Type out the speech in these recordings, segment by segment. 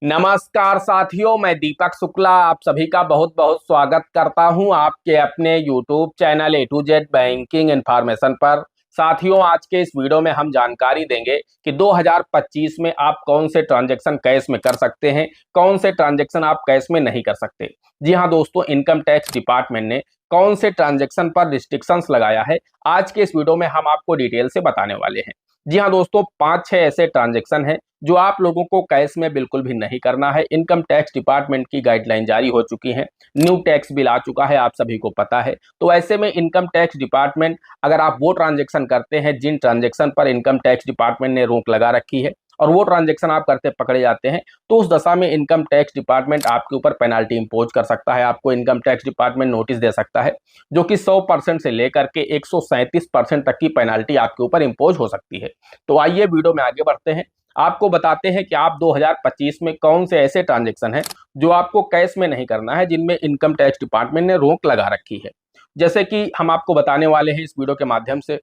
नमस्कार साथियों, मैं दीपक शुक्ला आप सभी का बहुत बहुत स्वागत करता हूं आपके अपने YouTube channel A to Z banking information पर। साथियों, आज के इस वीडियो में हम जानकारी देंगे कि 2025 में आप कौन से ट्रांजैक्शन कैश में कर सकते हैं, कौन से ट्रांजैक्शन आप कैश में नहीं कर सकते। जी हां दोस्तों, इनकम टैक्स डिपार्टमेंट ने कौन से ट्रांजैक्शन पर रिस्ट्रिक्शंस लगाया है, आज के इस वीडियो में हम आपको डिटेल से बताने वाले हैं। जी हाँ दोस्तों, 5-6 ऐसे ट्रांजैक्शन हैं जो आप लोगों को कैश में बिल्कुल भी नहीं करना है। इनकम टैक्स डिपार्टमेंट की गाइडलाइन जारी हो चुकी है, न्यू टैक्स बिल आ चुका है, आप सभी को पता है। तो ऐसे में इनकम टैक्स डिपार्टमेंट, अगर आप वो ट्रांजैक्शन करते हैं जिन ट्रांजैक्शन पर इनकम टैक्स डिपार्टमेंट ने रोक लगा रखी है और वो ट्रांजैक्शन आप करते पकड़े जाते हैं, तो उस दशा में इनकम टैक्स डिपार्टमेंट आपके ऊपर पेनाल्टी इंपोज कर सकता है। आपको इनकम टैक्स डिपार्टमेंट नोटिस दे सकता है, जो कि 100% से लेकर के 137% तक की पेनाल्टी आपके ऊपर इंपोज हो सकती है। तो आइए वीडियो में आगे बढ़ते हैं, आपको बताते हैं कि आप 2025 में कौन से ऐसे ट्रांजैक्शन हैं जो आपको कैश में नहीं करना है, जिनमें इनकम टैक्स डिपार्टमेंट ने रोक लगा रखी है। जैसे कि हम आपको बताने वाले हैं इस वीडियो के माध्यम से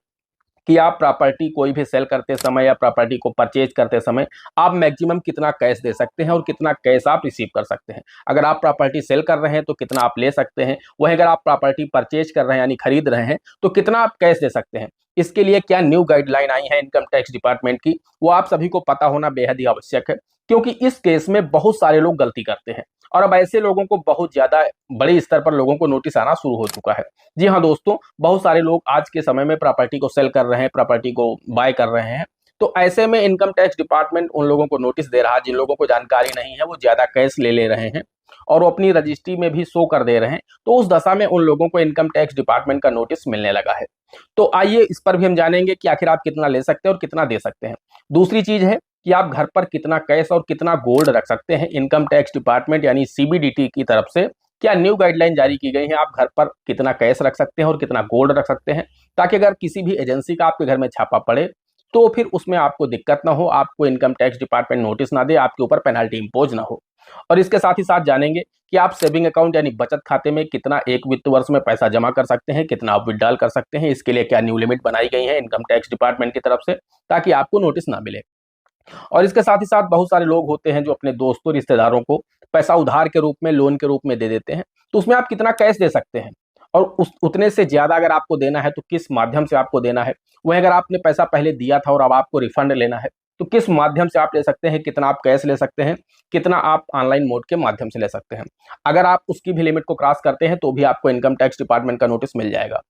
कि आप प्रॉपर्टी कोई भी सेल करते समय या प्रॉपर्टी को परचेज करते समय आप मैक्सिमम कितना कैश दे सकते हैं और कितना कैश आप रिसीव कर सकते हैं। अगर आप प्रॉपर्टी सेल कर रहे हैं तो कितना आप ले सकते हैं, वहीं अगर आप प्रॉपर्टी परचेज कर रहे हैं यानी खरीद रहे हैं तो कितना आप कैश दे सकते हैं। इसके लिए क्या न्यू गाइडलाइन आई है इनकम टैक्स डिपार्टमेंट की, वो आप सभी को पता होना बेहद ही आवश्यक है, क्योंकि इस केस में बहुत सारे लोग गलती करते हैं और अब ऐसे लोगों को बहुत ज्यादा बड़े स्तर पर लोगों को नोटिस आना शुरू हो चुका है। जी हाँ दोस्तों, बहुत सारे लोग आज के समय में प्रॉपर्टी को सेल कर रहे हैं, प्रॉपर्टी को बाय कर रहे हैं। तो ऐसे में इनकम टैक्स डिपार्टमेंट उन लोगों को नोटिस दे रहा है जिन लोगों को जानकारी नहीं है, वो ज्यादा कैश ले रहे हैं और वो अपनी रजिस्ट्री में भी शो कर दे रहे हैं। तो उस दशा में उन लोगों को इनकम टैक्स डिपार्टमेंट का नोटिस मिलने लगा है। तो आइए इस पर भी हम जानेंगे कि आखिर आप कितना ले सकते हैं और कितना दे सकते हैं। दूसरी चीज है कि आप घर पर कितना कैश और कितना गोल्ड रख सकते हैं। इनकम टैक्स डिपार्टमेंट यानी सीबीडीटी की तरफ से क्या न्यू गाइडलाइन जारी की गई है, आप घर पर कितना कैश रख सकते हैं और कितना गोल्ड रख सकते हैं, ताकि अगर किसी भी एजेंसी का आपके घर में छापा पड़े तो फिर उसमें आपको दिक्कत ना हो, आपको इनकम टैक्स डिपार्टमेंट नोटिस ना दे, आपके ऊपर पेनल्टी इंपोज ना हो। और इसके साथ ही साथ जानेंगे कि आप सेविंग अकाउंट यानी बचत खाते में कितना एक वित्त वर्ष में पैसा जमा कर सकते हैं, कितना आप विड्रॉल कर सकते हैं। इसके लिए क्या न्यू लिमिट बनाई गई है इनकम टैक्स डिपार्टमेंट की तरफ से, ताकि आपको नोटिस ना मिले। और इसके साथ ही साथ बहुत सारे लोग होते हैं जो अपने दोस्तों रिश्तेदारों को पैसा उधार के रूप में, लोन के रूप में दे देते हैं। तो उसमें आप कितना कैश दे सकते हैं और उस उतने से ज्यादा अगर आपको देना है तो किस माध्यम से आपको देना है। वहीं अगर आपने पैसा पहले दिया था और अब आपको रिफंड लेना है तो किस माध्यम से आप ले सकते हैं, कितना आप कैश ले सकते हैं, कितना आप ऑनलाइन मोड के माध्यम से ले सकते हैं। अगर आप उसकी भी लिमिट को क्रॉस करते हैं तो भी आपको इनकम टैक्स डिपार्टमेंट का नोटिस मिल जाएगा।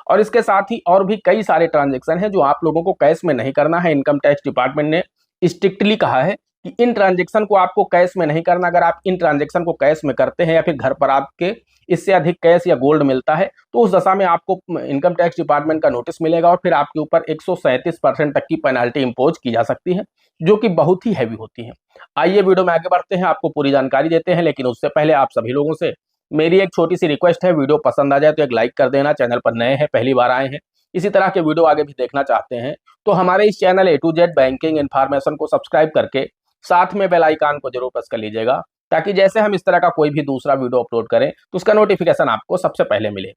और इसके साथ ही और भी कई सारे ट्रांजेक्शन हैं जो आप लोगों को कैश में नहीं करना है। इनकम टैक्स डिपार्टमेंट ने स्ट्रिक्टली कहा है कि इन ट्रांजेक्शन को आपको कैश में नहीं करना। अगर आप इन ट्रांजेक्शन को कैश में करते हैं या फिर घर पर आपके इससे अधिक कैश या गोल्ड मिलता है तो उस दशा में आपको इनकम टैक्स डिपार्टमेंट का नोटिस मिलेगा और फिर आपके ऊपर 137% तक की पेनाल्टी इंपोज की जा सकती है, जो कि बहुत ही हैवी होती है। आइए वीडियो में आगे बढ़ते हैं, आपको पूरी जानकारी देते हैं, लेकिन उससे पहले आप सभी लोगों से मेरी एक छोटी सी रिक्वेस्ट है, वीडियो पसंद आ जाए तो एक लाइक कर देना। चैनल पर नए हैं, पहली बार आए हैं, इसी तरह के वीडियो आगे भी देखना चाहते हैं तो हमारे इस channel A to Z banking information को सब्सक्राइब करके साथ में बेल आइकन को जरूर प्रेस कर लीजिएगा, ताकि जैसे हम इस तरह का कोई भी दूसरा वीडियो अपलोड करें तो उसका नोटिफिकेशन आपको सबसे पहले मिले।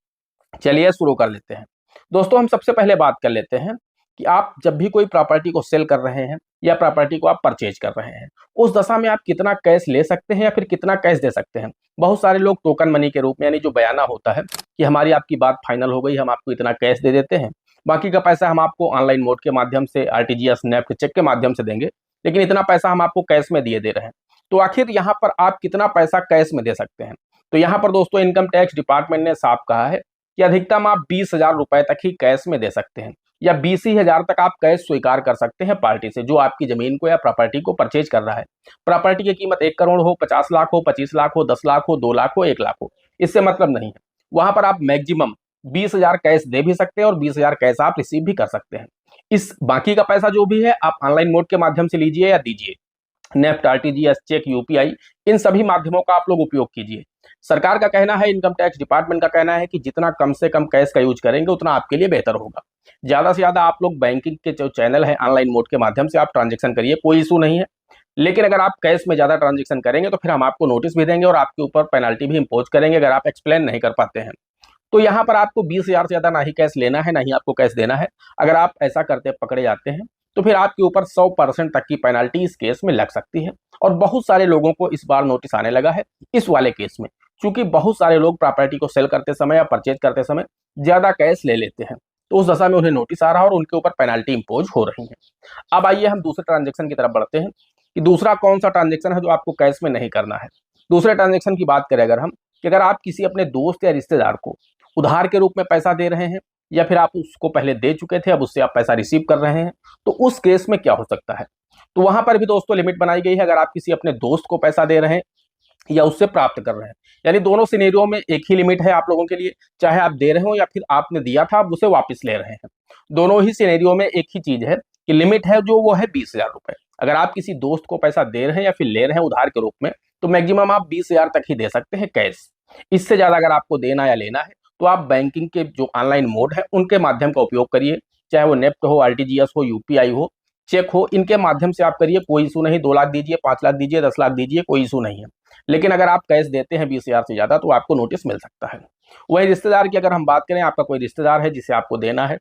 चलिए शुरू कर लेते हैं। दोस्तों, हम सबसे पहले बात कर लेते हैं कि आप जब भी कोई प्रॉपर्टी को सेल कर रहे हैं या प्रॉपर्टी को आप परचेज कर रहे हैं, उस दशा में आप कितना कैश ले सकते हैं या फिर कितना कैश दे सकते हैं। बहुत सारे लोग टोकन मनी के रूप में, यानी जो बयाना होता है कि हमारी आपकी बात फाइनल हो गई, हम आपको इतना कैश दे देते हैं, बाकी का पैसा हम आपको ऑनलाइन मोड के माध्यम से, आरटीजीएस, नेफ्ट, चेक के माध्यम से देंगे, लेकिन इतना पैसा हम आपको कैश में दिए दे रहे हैं। तो आखिर यहाँ पर आप कितना पैसा कैश में दे सकते हैं। तो यहाँ पर दोस्तों इनकम टैक्स डिपार्टमेंट ने साफ कहा है कि अधिकतम आप 20,000 रुपए तक ही कैश में दे सकते हैं, या 20,000 तक आप कैश स्वीकार कर सकते हैं पार्टी से जो आपकी जमीन को या प्रॉपर्टी को परचेज कर रहा है। प्रॉपर्टी की कीमत 1 करोड़ हो, 50 लाख हो, 25 लाख हो, 10 लाख हो, 2 लाख हो, 1 लाख हो, इससे मतलब नहीं है। वहां पर आप मैक्सिमम 20,000 कैश दे भी सकते हैं और 20,000 कैश आप रिसीव भी कर सकते हैं। इस बाकी का पैसा जो भी है आप ऑनलाइन मोड के माध्यम से लीजिए या दीजिए, नेफ्ट, आरटीजीएस, चेक, यूपीआई, इन सभी माध्यमों का आप लोग उपयोग कीजिए। सरकार का कहना है, इनकम टैक्स डिपार्टमेंट का कहना है कि जितना कम से कम कैश का यूज करेंगे उतना आपके लिए बेहतर होगा। ज्यादा से ज्यादा आप लोग बैंकिंग के जो चैनल है ऑनलाइन मोड के माध्यम से आप ट्रांजेक्शन करिए, कोई इशू नहीं है। लेकिन अगर आप कैश में ज्यादा ट्रांजेक्शन करेंगे तो फिर हम आपको नोटिस भी देंगे और आपके ऊपर पेनल्टी भी इंपोज करेंगे अगर आप एक्सप्लेन नहीं कर पाते हैं। तो यहाँ पर आपको 20,000 से ज्यादा ना ही कैश लेना है, ना ही आपको कैश देना है। अगर आप ऐसा करते पकड़े जाते हैं तो फिर आपके ऊपर 100% तक की पेनल्टी इस केस में लग सकती है। और बहुत सारे लोगों को इस बार नोटिस आने लगा है इस वाले केस में, क्योंकि बहुत सारे लोग प्रॉपर्टी को सेल करते समय या परचेज करते समय ज्यादा कैश ले लेते हैं, तो उस दशा में उन्हें नोटिस आ रहा है और उनके ऊपर पेनल्टी इंपोज हो रही है। अब आइए हम दूसरे ट्रांजेक्शन की तरफ बढ़ते हैं कि दूसरा कौन सा ट्रांजेक्शन है जो आपको कैश में नहीं करना है। दूसरे ट्रांजेक्शन की बात करें अगर हम, कि अगर आप किसी अपने दोस्त या रिश्तेदार को उधार के रूप में पैसा दे रहे हैं, या फिर आप उसको पहले दे चुके थे अब उससे आप पैसा रिसीव कर रहे हैं, तो उस केस में क्या हो सकता है। तो वहां पर भी दोस्तों लिमिट बनाई गई है। अगर आप किसी अपने दोस्त को पैसा दे रहे हैं या उससे प्राप्त कर रहे हैं, यानी दोनों सिनेरियो में एक ही लिमिट है आप लोगों के लिए, चाहे आप दे रहे हो या फिर आपने दिया था आप उसे वापस ले रहे हैं, दोनों ही सिनेरियो में एक ही चीज है कि लिमिट है जो वो है 20,000 रुपए। अगर आप किसी दोस्त को पैसा दे रहे हैं या फिर ले रहे हैं उधार के रूप में, तो मैक्सिमम आप 20,000 तक ही दे सकते हैं कैश। इससे ज्यादा अगर आपको देना या लेना है तो आप बैंकिंग के जो ऑनलाइन मोड है उनके माध्यम का उपयोग करिए, चाहे वो नेफ्ट हो, आरटीजीएस हो, यूपीआई हो, चेक हो, इनके माध्यम से आप करिए, कोई इशू नहीं। 2 लाख दीजिए, 5 लाख दीजिए, 10 लाख दीजिए, कोई इशू नहीं है। लेकिन अगर आप कैश देते हैं 20,000 से ज्यादा तो आपको नोटिस मिल सकता है। वही रिश्तेदार की अगर हम बात करें, आपका कोई रिश्तेदार है जिसे आपको देना है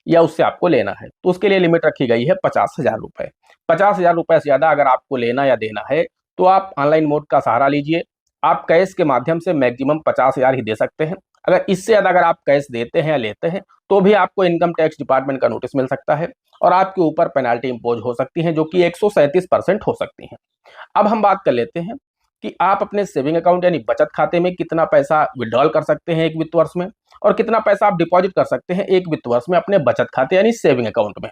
या उससे आपको लेना है, तो उसके लिए लिमिट रखी गई है 50,000 रुपए। 50,000 रुपए से ज्यादा अगर आपको लेना या देना है तो आप ऑनलाइन मोड का सहारा लीजिए। आप कैश के माध्यम से मैक्सिमम 50,000 ही दे सकते हैं। अगर इससे ज्यादा अगर आप कैश देते हैं या लेते हैं तो भी आपको इनकम टैक्स डिपार्टमेंट का नोटिस मिल सकता है और आपके ऊपर पेनाल्टी इंपोज हो सकती है, जो कि 137% हो सकती है। अब हम बात कर लेते हैं कि आप अपने सेविंग अकाउंट यानी बचत खाते में कितना पैसा विड्रॉल कर सकते हैं एक वित्त वर्ष में, और कितना पैसा आप डिपॉजिट कर सकते हैं एक वित्त वर्ष में अपने बचत खाते यानी सेविंग अकाउंट में,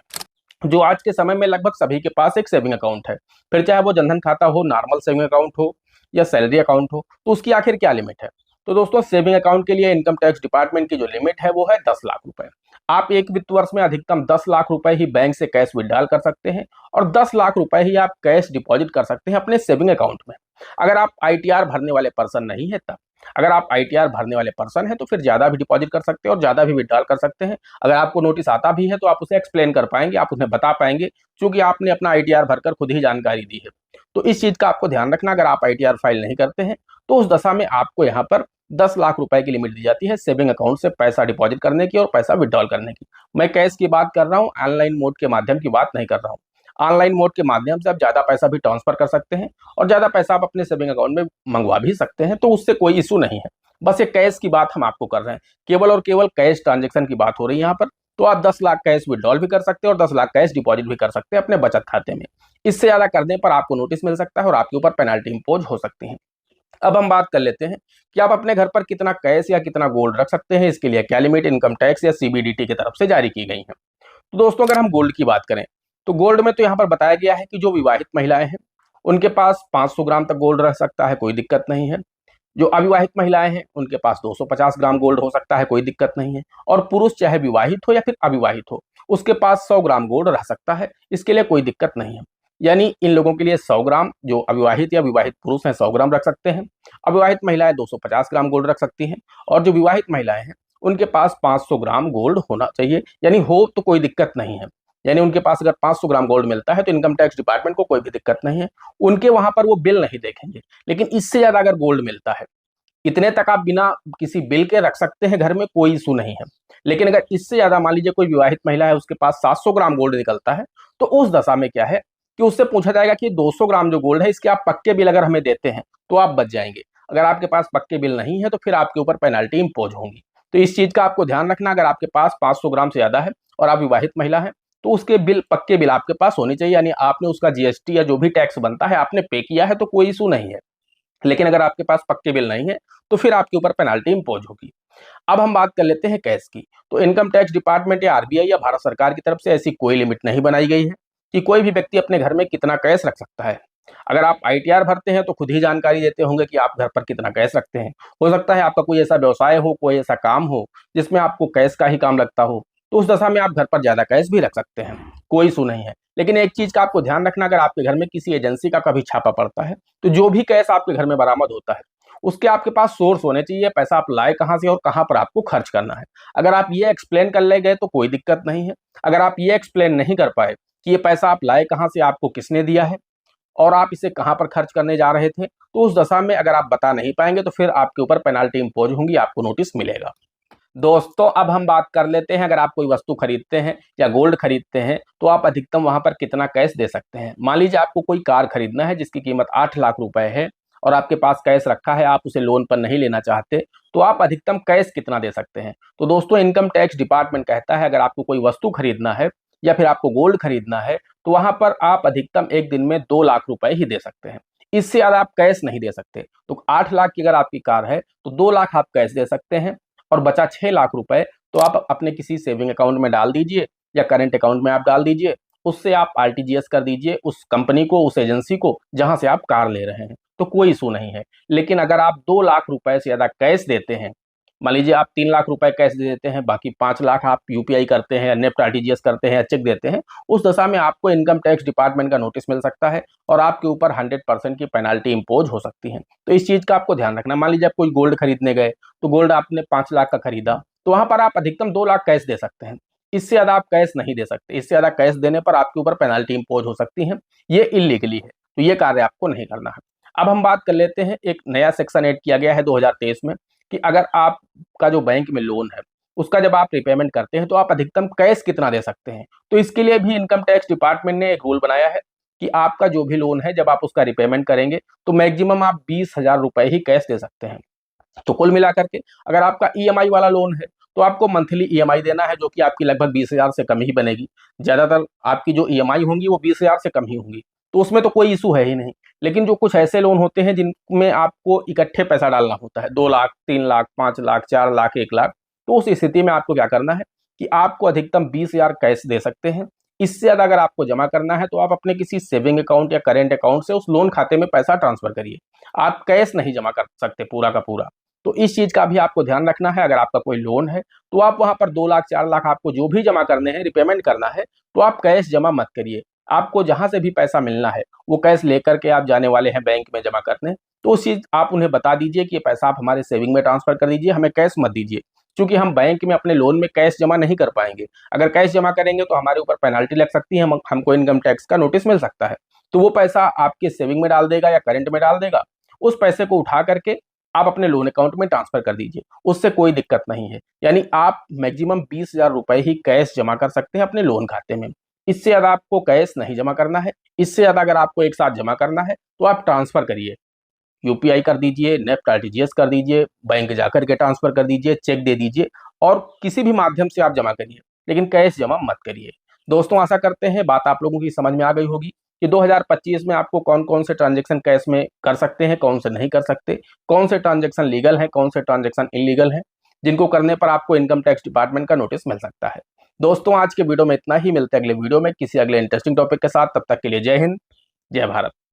जो आज के समय में लगभग सभी के पास एक सेविंग अकाउंट है। फिर चाहे वो जनधन खाता हो, नॉर्मल सेविंग अकाउंट हो या सैलरी अकाउंट हो, तो उसकी आखिर क्या लिमिट है। तो दोस्तों सेविंग अकाउंट के लिए इनकम टैक्स डिपार्टमेंट की जो लिमिट है वो है 10 लाख रुपए। आप एक वित्त वर्ष में अधिकतम 10 लाख रुपए ही बैंक से कैश विड्रॉल कर सकते हैं और 10 लाख रुपए ही आप कैश डिपॉजिट कर सकते हैं अपने सेविंग अकाउंट में। अगर आप आईटीआर भरने वाले पर्सन नहीं है तब। अगर आप आईटीआर भरने वाले पर्सन हैं तो फिर ज्यादा भी डिपॉजिट कर सकते हैं और ज्यादा भी विड्रॉल कर सकते हैं। अगर आपको नोटिस आता भी है तो आप उसे एक्सप्लेन कर पाएंगे, आप उन्हें बता पाएंगे, क्योंकि आपने अपना आईटीआर भरकर खुद ही जानकारी दी है। तो इस चीज का आपको ध्यान रखना, अगर आप आईटीआर फाइल नहीं करते हैं तो उस दशा में आपको यहाँ पर 10 लाख रुपए की लिमिट दी जाती है सेविंग अकाउंट से पैसा डिपॉजिट करने की और पैसा विड्रॉल करने की। मैं कैश की बात कर रहा हूँ, ऑनलाइन मोड के माध्यम की बात नहीं कर रहा हूँ। ऑनलाइन मोड के माध्यम से आप ज्यादा पैसा भी ट्रांसफर कर सकते हैं और ज्यादा पैसा आप अपने सेविंग अकाउंट में मंगवा भी सकते हैं, तो उससे कोई इशू नहीं है। बस ये कैश की बात हम आपको कर रहे हैं, केवल और केवल कैश ट्रांजेक्शन की बात हो रही है यहाँ पर। तो आप 10 लाख कैश विड्रॉल भी कर सकते हैं और 10 लाख कैश डिपॉजिट भी कर सकते हैं अपने बचत खाते में। इससे ज्यादा करने पर आपको नोटिस मिल सकता है और आपके ऊपर पेनाल्टी इंपोज हो सकती है। अब हम बात कर लेते हैं कि आप अपने घर पर कितना कैश या कितना गोल्ड रख सकते हैं, इसके लिए क्या लिमिट इनकम टैक्स या सीबीडीटी की तरफ से जारी की गई है। तो दोस्तों अगर हम गोल्ड की बात करें तो गोल्ड में तो यहाँ पर बताया गया है कि जो विवाहित महिलाएं हैं उनके पास 500 ग्राम तक गोल्ड रह सकता है, कोई दिक्कत नहीं है। जो अविवाहित महिलाएं हैं उनके पास 250 ग्राम गोल्ड हो सकता है, कोई दिक्कत नहीं है। और पुरुष चाहे विवाहित हो या फिर अविवाहित हो उसके पास 100 ग्राम गोल्ड रह सकता है, इसके लिए कोई दिक्कत नहीं है। यानी इन लोगों के लिए 100 ग्राम, जो अविवाहित या विवाहित पुरुष हैं 100 ग्राम रख सकते हैं, अविवाहित महिलाएं 250 ग्राम गोल्ड रख सकती हैं, और जो विवाहित महिलाएं हैं उनके पास 500 ग्राम गोल्ड होना चाहिए, यानी हो तो कोई दिक्कत नहीं है। यानी उनके पास अगर 500 ग्राम गोल्ड मिलता है तो इनकम टैक्स डिपार्टमेंट को कोई भी दिक्कत नहीं है, उनके वहां पर वो बिल नहीं देखेंगे। लेकिन इससे ज्यादा अगर गोल्ड मिलता है, इतने तक आप बिना किसी बिल के रख सकते हैं घर में, कोई इशू नहीं है। लेकिन अगर इससे ज्यादा मान लीजिए कोई विवाहित महिला है उसके पास 700 ग्राम गोल्ड निकलता है, तो उस दशा में क्या है कि उससे पूछा जाएगा कि 200 ग्राम जो गोल्ड है इसके आप पक्के बिल अगर हमें देते हैं तो आप बच जाएंगे। अगर आपके पास पक्के बिल नहीं है तो फिर आपके ऊपर पेनाल्टी इंपोज होगी। तो इस चीज का आपको ध्यान रखना, अगर आपके पास 500 ग्राम से ज्यादा है और आप विवाहित महिला है तो उसके बिल, पक्के बिल आपके पास होनी चाहिए, यानी आपने उसका जीएसटी या जो भी टैक्स बनता है आपने पे किया है तो कोई इशू नहीं है। लेकिन अगर आपके पास पक्के बिल नहीं है तो फिर आपके ऊपर पेनाल्टी इंपोज होगी। अब हम बात कर लेते हैं कैश की। तो इनकम टैक्स डिपार्टमेंट या आरबीआई या भारत सरकार की तरफ से ऐसी कोई लिमिट नहीं बनाई गई है कि कोई भी व्यक्ति अपने घर में कितना कैश रख सकता है। अगर आप आईटीआर भरते हैं तो खुद ही जानकारी देते होंगे कि आप घर पर कितना कैश रखते हैं। हो सकता है आपका कोई ऐसा व्यवसाय हो, कोई ऐसा काम हो जिसमें आपको कैश का ही काम लगता हो, तो उस दशा में आप घर पर ज्यादा कैश भी रख सकते हैं, कोई इशू नहीं है। लेकिन एक चीज का आपको ध्यान रखना, अगर आपके घर में किसी एजेंसी का कभी छापा पड़ता है तो जो भी कैश आपके घर में बरामद होता है उसके आपके पास सोर्स होने चाहिए, पैसा आप लाए कहाँ से और कहाँ पर आपको खर्च करना है। अगर आप ये एक्सप्लेन कर ले गए तो कोई दिक्कत नहीं है। अगर आप ये एक्सप्लेन नहीं कर पाए कि ये पैसा आप लाए कहाँ से, आपको किसने दिया है और आप इसे कहाँ पर खर्च करने जा रहे थे, तो उस दशा में अगर आप बता नहीं पाएंगे तो फिर आपके ऊपर पेनाल्टी इंपोज होंगी, आपको नोटिस मिलेगा। दोस्तों अब हम बात कर लेते हैं, अगर आप कोई वस्तु खरीदते हैं या गोल्ड खरीदते हैं तो आप अधिकतम वहां पर कितना कैश दे सकते हैं। मान लीजिए आपको कोई कार खरीदना है जिसकी कीमत 8 लाख रुपए है और आपके पास कैश रखा है, आप उसे लोन पर नहीं लेना चाहते, तो आप अधिकतम कैश कितना दे सकते हैं। तो दोस्तों इनकम टैक्स डिपार्टमेंट कहता है अगर आपको कोई वस्तु खरीदना है या फिर आपको गोल्ड खरीदना है तो वहां पर आप अधिकतम एक दिन में 2 लाख रुपए ही दे सकते हैं। इससे ज्यादा आप कैश नहीं दे सकते। तो 8 लाख की अगर आपकी कार है तो 2 लाख आप कैश दे सकते हैं और बचा 6 लाख रुपए तो आप अपने किसी सेविंग अकाउंट में डाल दीजिए या करंट अकाउंट में आप डाल दीजिए। उससे आप आरटीजीएस कर दीजिए उस कंपनी को, उस एजेंसी को जहां से आप कार ले रहे हैं, तो कोई इशू नहीं है। लेकिन अगर आप 2 लाख रुपए से ज्यादा कैश देते हैं, मान लीजिए आप 3 लाख रुपए कैश दे देते हैं, बाकी 5 लाख आप यूपीआई करते हैं, नेफ्ट आरटीजीएस करते हैं, चेक देते हैं, उस दशा में आपको इनकम टैक्स डिपार्टमेंट का नोटिस मिल सकता है और आपके ऊपर 100% की पेनाल्टी इंपोज हो सकती है। तो इस चीज का आपको ध्यान रखना। मान लीजिए आप कोई गोल्ड खरीदने गए तो गोल्ड आपने 5 लाख का खरीदा तो वहां पर आप अधिकतम 2 लाख कैश दे सकते हैं। इससे ज्यादा आप कैश नहीं दे सकते। इससे ज्यादा कैश देने पर आपके ऊपर पेनाल्टी इंपोज हो सकती है, ये इलीगली है, तो ये कार्य आपको नहीं करना है। अब हम बात कर लेते हैं, एक नया सेक्शन ऐड किया गया है 2023 में कि अगर आपका जो बैंक में लोन है उसका जब आप रिपेमेंट करते हैं तो आप अधिकतम कैश कितना दे सकते हैं। तो इसके लिए भी इनकम टैक्स डिपार्टमेंट ने एक रूल बनाया है कि आपका जो भी लोन है जब आप उसका रिपेमेंट करेंगे तो मैक्सिमम आप 20,000 रुपए ही कैश दे सकते हैं। तो कुल मिलाकर के अगर आपका ईएमआई वाला लोन है तो आपको मंथली ईएमआई देना है जो कि आपकी लगभग 20,000 से कम ही बनेगी। ज्यादातर आपकी जो ईएमआई होंगी वो 20,000 से कम ही होंगी, तो उसमें तो कोई इशू है ही नहीं। लेकिन जो कुछ ऐसे लोन होते हैं जिनमें आपको इकट्ठे पैसा डालना होता है, 2 लाख, 3 लाख, 5 लाख, 4 लाख, 1 लाख, तो उस स्थिति में आपको क्या करना है कि आपको अधिकतम 20,000 कैश दे सकते हैं। इससे ज्यादा अगर आपको जमा करना है तो आप अपने किसी सेविंग अकाउंट या करेंट अकाउंट से उस लोन खाते में पैसा ट्रांसफर करिए। आप कैश नहीं जमा कर सकते पूरा का पूरा। तो इस चीज का भी आपको ध्यान रखना है। अगर आपका कोई लोन है तो आप वहां पर 2 लाख, 4 लाख आपको जो भी जमा करने हैं, रिपेमेंट करना है, तो आप कैश जमा मत करिए। आपको जहां से भी पैसा मिलना है वो कैश लेकर के आप जाने वाले हैं बैंक में जमा करने, तो उस चीज आप उन्हें बता दीजिए कि ये पैसा आप हमारे सेविंग में ट्रांसफर कर दीजिए, हमें कैश मत दीजिए। क्योंकि हम बैंक में अपने लोन में कैश जमा नहीं कर पाएंगे। अगर कैश जमा करेंगे तो हमारे ऊपर पेनाल्टी लग सकती है, हमको इनकम टैक्स का नोटिस मिल सकता है। तो वो पैसा आपके सेविंग में डाल देगा या करंट में डाल देगा। उस पैसे को उठा करके आप अपने लोन अकाउंट में ट्रांसफर कर दीजिए, उससे कोई दिक्कत नहीं है। यानी आप मैक्सिमम 20,000 रुपए ही कैश जमा कर सकते हैं अपने लोन खाते में। इससे ज्यादा आपको कैश नहीं जमा करना है। इससे ज्यादा अगर आपको एक साथ जमा करना है तो आप ट्रांसफर करिए, यूपीआई कर दीजिए, नेफ्ट आरटीजीएस कर दीजिए, बैंक जाकर के ट्रांसफर कर दीजिए, चेक दे दीजिए और किसी भी माध्यम से आप जमा करिए, लेकिन कैश जमा मत करिए। दोस्तों आशा करते हैं बात आप लोगों की समझ में आ गई होगी कि 2025 में आपको कौन कौन से ट्रांजेक्शन कैश में कर सकते हैं, कौन से नहीं कर सकते, कौन से ट्रांजेक्शन लीगल हैं, कौन से ट्रांजेक्शन इलीगल हैं, जिनको करने पर आपको इनकम टैक्स डिपार्टमेंट का नोटिस मिल सकता है। दोस्तों आज के वीडियो में इतना ही। मिलते हैं अगले वीडियो में किसी अगले इंटरेस्टिंग टॉपिक के साथ। तब तक के लिए जय हिंद, जय भारत।